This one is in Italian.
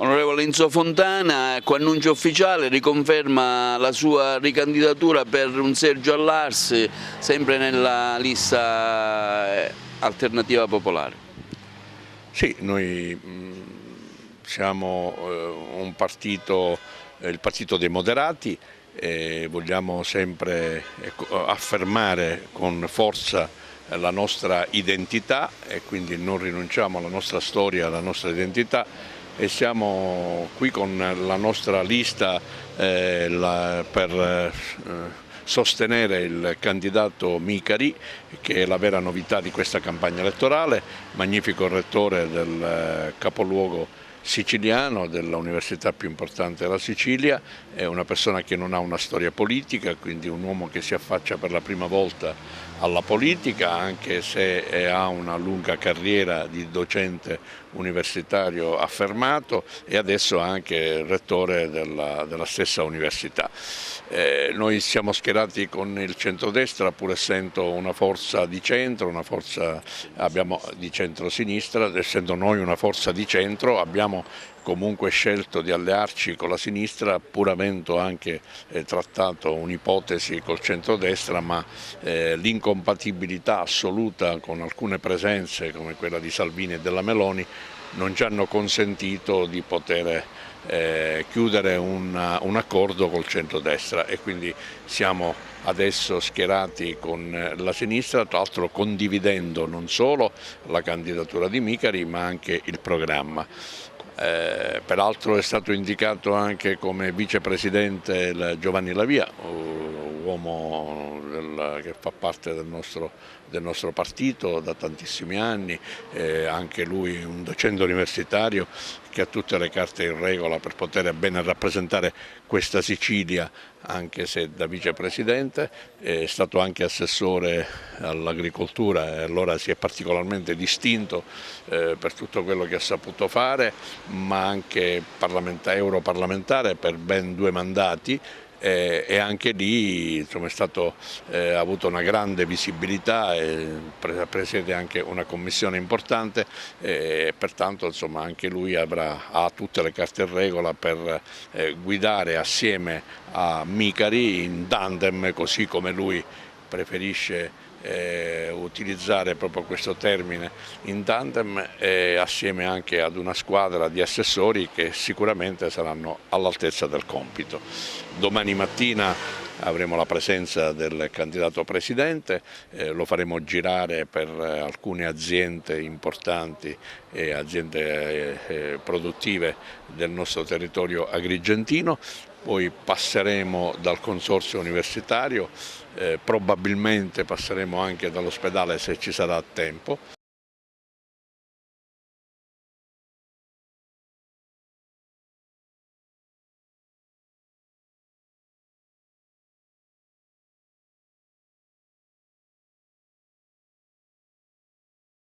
Onorevole Enzo Fontana, con annuncio ufficiale riconferma la sua ricandidatura per un seggio all'Ars, sempre nella lista Alternativa Popolare. Sì, noi siamo un partito, il partito dei moderati, e vogliamo sempre affermare con forza la nostra identità e quindi non rinunciamo alla nostra storia, alla nostra identità, e siamo qui con la nostra lista per sostenere il candidato Micari, che è la vera novità di questa campagna elettorale, magnifico rettore del capoluogo siciliano, dell'università più importante della Sicilia, è una persona che non ha una storia politica, quindi un uomo che si affaccia per la prima volta alla politica, anche se ha una lunga carriera di docente universitario affermato e adesso anche rettore della stessa università. Noi siamo schierati con il centrodestra, pur essendo una forza di centro, abbiamo di centro-sinistra, essendo noi una forza di centro, abbiamo comunque scelto di allearci con la sinistra, pur avendo anche trattato un'ipotesi col centrodestra, ma l'incompatibilità assoluta con alcune presenze come quella di Salvini e della Meloni non ci hanno consentito di poter chiudere un accordo col centrodestra, e quindi siamo adesso schierati con la sinistra, tra l'altro condividendo non solo la candidatura di Micari ma anche il programma. Peraltro è stato indicato anche come vicepresidente Giovanni Lavia, uomo che fa parte del nostro partito da tantissimi anni, anche lui un docente universitario che ha tutte le carte in regola per poter bene rappresentare questa Sicilia, anche se da vicepresidente. È stato anche assessore all'agricoltura e allora si è particolarmente distinto per tutto quello che ha saputo fare, ma anche europarlamentare per ben 2 mandati. E anche lì insomma, ha avuto una grande visibilità e presiede anche una commissione importante, e pertanto insomma, anche lui ha tutte le carte in regola per guidare assieme a Micari in tandem, così come lui preferisce utilizzare proprio questo termine, in tandem, assieme anche ad una squadra di assessori che sicuramente saranno all'altezza del compito. Domani mattina avremo la presenza del candidato presidente, lo faremo girare per alcune aziende importanti e aziende produttive del nostro territorio agrigentino. Poi passeremo dal consorzio universitario, probabilmente passeremo anche dall'ospedale se ci sarà tempo.